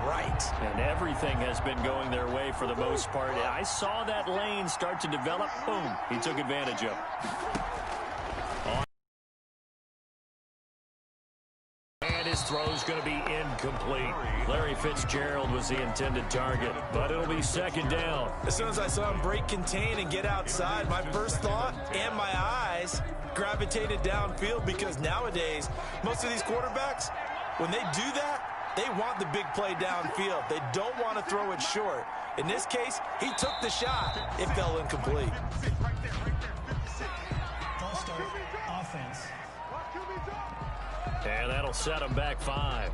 right. And everything has been going their way for the most part. I saw that lane start to develop. Boom. He took advantage of it. And his throw's going to be incomplete. Larry Fitzgerald was the intended target, but it'll be second down. As soon as I saw him break contain and get outside, my first thought and my eyes gravitated downfield, because nowadays, most of these quarterbacks, when they do that, they want the big play downfield. They don't want to throw it short. In this case, he took the shot. It fell incomplete. Ball start, offense. And that'll set him back 5.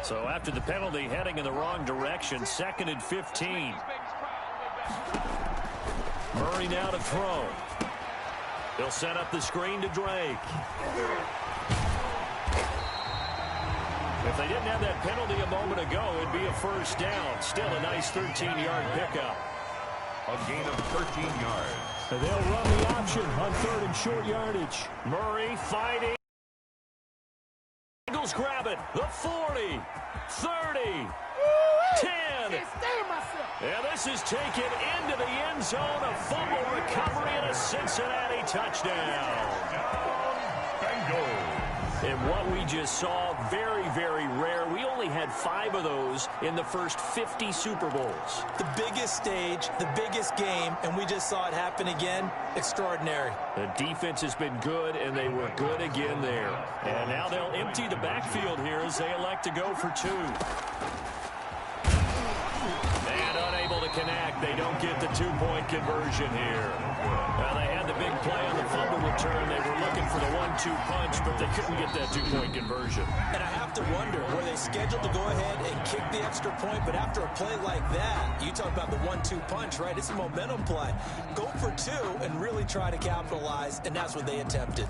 So after the penalty, heading in the wrong direction, 2nd and 15. Murray now to throw. He'll set up the screen to Drake. If they didn't have that penalty a moment ago, it'd be a first down. Still a nice 13-yard pickup. A gain of 13 yards. And they'll run the option on 3rd and short yardage. Murray fighting. Eagles grab it. The 40, 30, 10. And this is taken into the end zone. A fumble recovery and a Cincinnati touchdown. Bengals. And what we just saw, very, very rare. We only had 5 of those in the first 50 Super Bowls. The biggest stage, the biggest game, and we just saw it happen again. Extraordinary. The defense has been good, and they were good again there. And now they'll empty the backfield here as they elect to go for 2. And unable to connect. They don't get the 2-point conversion here. Now they had the big play on the fumble return. They were looking for the 1-2 punch, but they couldn't get that 2-point conversion. And I have to wonder, were they scheduled to go ahead and kick the extra point? But after a play like that, you talk about the 1-2 punch, right? It's a momentum play. Go for 2 and really try to capitalize, and that's what they attempted.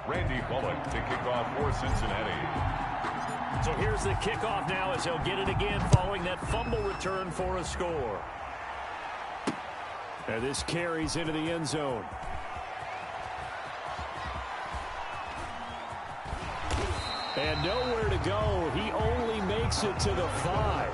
Randy Bullock to kick off for Cincinnati. So here's the kickoff now as he'll get it again following that fumble return for a score. And this carries into the end zone. And nowhere to go. He only makes it to the 5.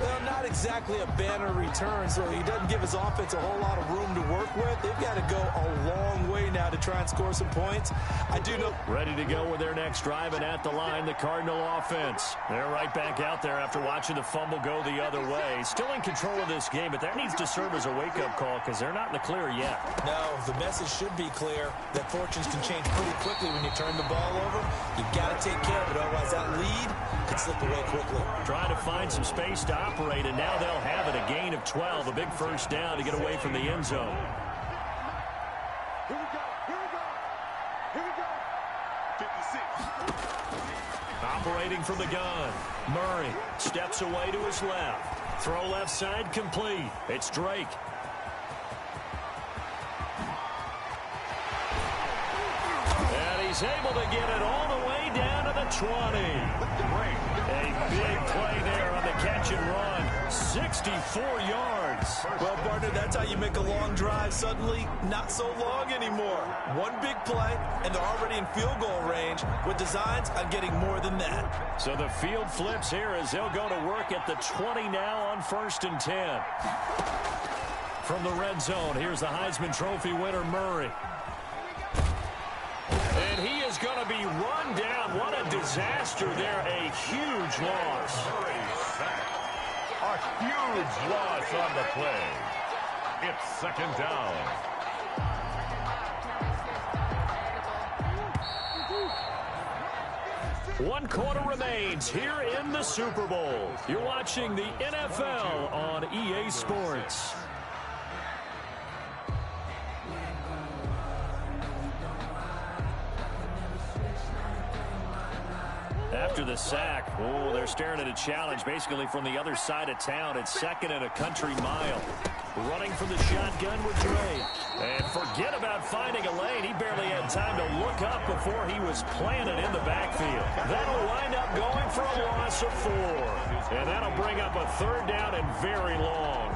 Well, not exactly a banner return, so he doesn't give his offense a whole lot of room to work with. They've got to go a long way now to try and score some points. I do know. Ready to go with their next drive, and at the line, the Cardinal offense. They're right back out there after watching the fumble go the other way. Still in control of this game, but that needs to serve as a wake-up call because they're not in the clear yet. No, the message should be clear that fortunes can change pretty quickly when you turn the ball over. You've got to take care of it, otherwise that lead could slip away quickly. Trying to find some space to operate, and now they'll have it, a gain of 12, a big first down to get away from the end zone. Here we go. 56. Operating from the gun. Murray steps away to his left. Throw left side complete. It's Drake. And he's able to get it all the way down to the 20. A big play there on the catch and run. 64 yards. Well, partner, that's how you make a long drive suddenly not so long anymore. One big play, and they're already in field goal range with designs on getting more than that. So the field flips here as they'll go to work at the 20 now on 1st and 10. From the red zone, here's the Heisman Trophy winner, Murray. And he is going to be run down. What a disaster there. A huge loss. A huge loss on the play. It's 2nd down. One quarter remains here in the Super Bowl. You're watching the NFL on EA Sports. After the sack, they're staring at a challenge basically from the other side of town. It's 2nd and a country mile. Running from the shotgun with Drake. And forget about finding a lane. He barely had time to look up before he was planted in the backfield. That'll wind up going for a loss of 4. And that'll bring up a 3rd down and very long.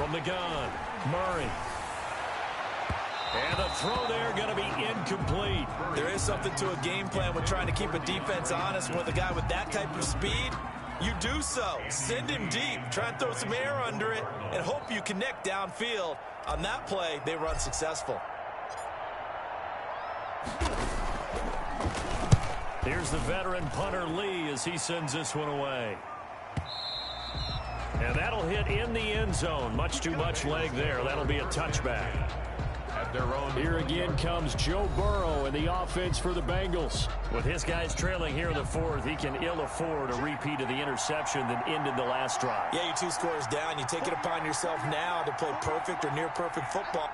From the gun, Murray. And the throw there going to be incomplete. There is something to a game plan with trying to keep a defense honest. With a guy with that type of speed, you do so. Send him deep. Try and throw some air under it and hope you connect downfield. On that play, they were unsuccessful. Here's the veteran punter Lee as he sends this one away. And that'll hit in the end zone. Much too much leg there. That'll be a touchback. Here again comes Joe Burrow and the offense for the Bengals. With his guys trailing here in the fourth, he can ill afford a repeat of the interception that ended the last drive. Yeah, you're 2 scores down. You take it upon yourself now to play perfect or near perfect football.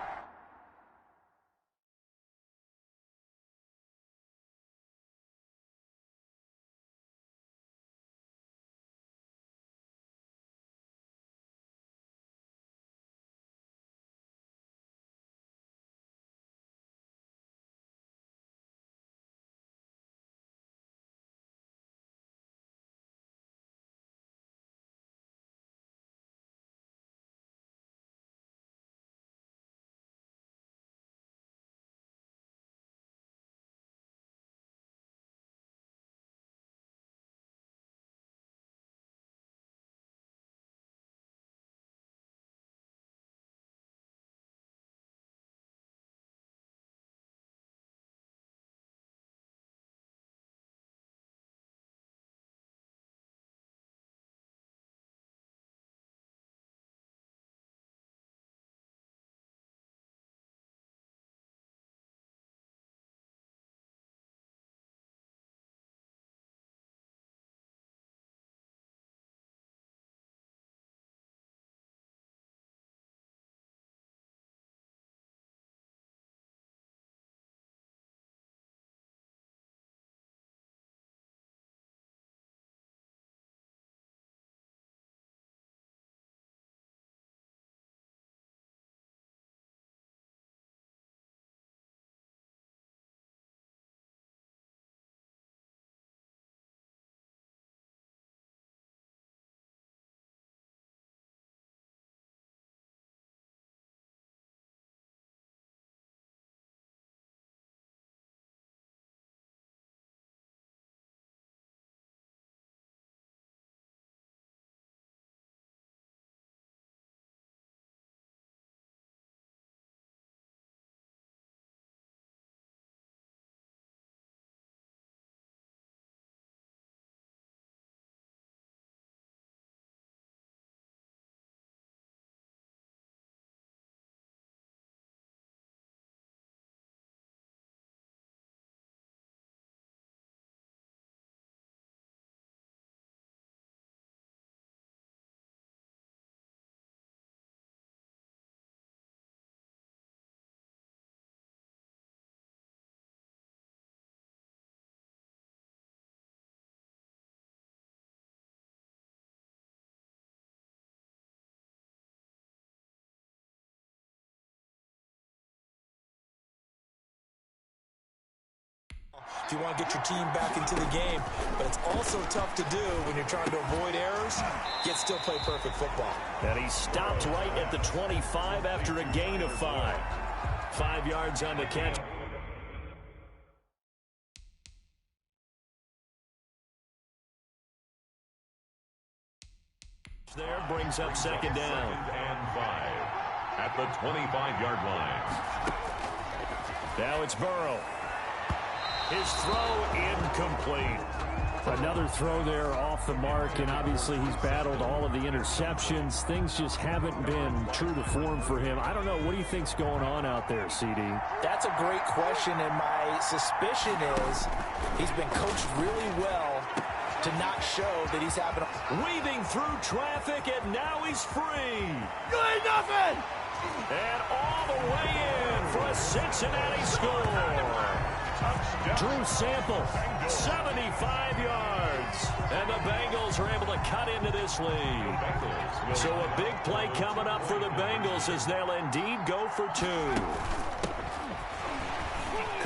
If you want to get your team back into the game, but it's also tough to do when you're trying to avoid errors, yet still play perfect football. And he stopped right at the 25 after a gain of 5. 5 yards on the catch. There brings up second down. And 5 at the 25-yard line. Now it's Burrow. His throw incomplete. Another throw there off the mark, and obviously he's battled all of the interceptions. Things just haven't been true to form for him. I don't know. What do you think's going on out there, CD? That's a great question, and my suspicion is he's been coached really well to not show that he's having a... Weaving through traffic, and now he's free. You ain't nothing! And all the way in for a Cincinnati score. Drew Sample, 75 yards. And the Bengals are able to cut into this lead. So a big play coming up for the Bengals as they'll indeed go for 2.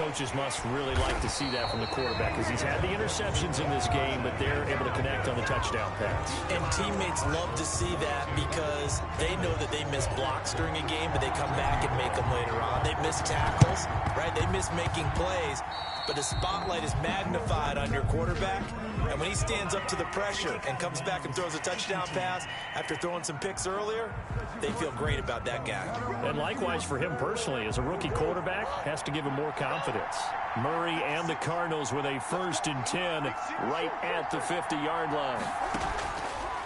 coaches must really like to see that from the quarterback because he's had the interceptions in this game, but they're able to connect on the touchdown pass. And teammates love to see that because they know that they miss blocks during a game, but they come back and make them later on. They miss tackles, right? They miss making plays, but the spotlight is magnified on your quarterback, and when he stands up to the pressure and comes back and throws a touchdown pass after throwing some picks earlier, they feel great about that guy. And likewise for him personally, as a rookie quarterback, has to give him more confidence. Murray and the Cardinals with a 1st and 10 right at the 50-yard line.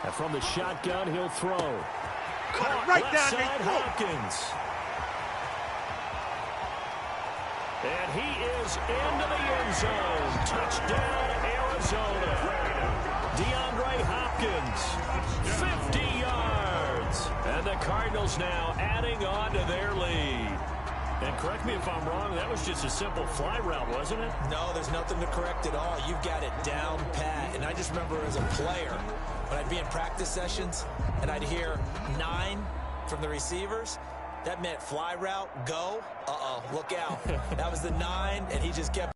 And from the shotgun, he'll throw. Caught right left side, Hopkins. And he is into the end zone. Touchdown, Arizona. DeAndre Hopkins, 50 yards. And the Cardinals now adding on to their lead. And correct me if I'm wrong, that was just a simple fly route, wasn't it? No, there's nothing to correct at all. You've got it down pat. And I just remember as a player, when I'd be in practice sessions and I'd hear 9 from the receivers, that meant fly route, go. Uh-oh, look out. That was the 9, and he just kept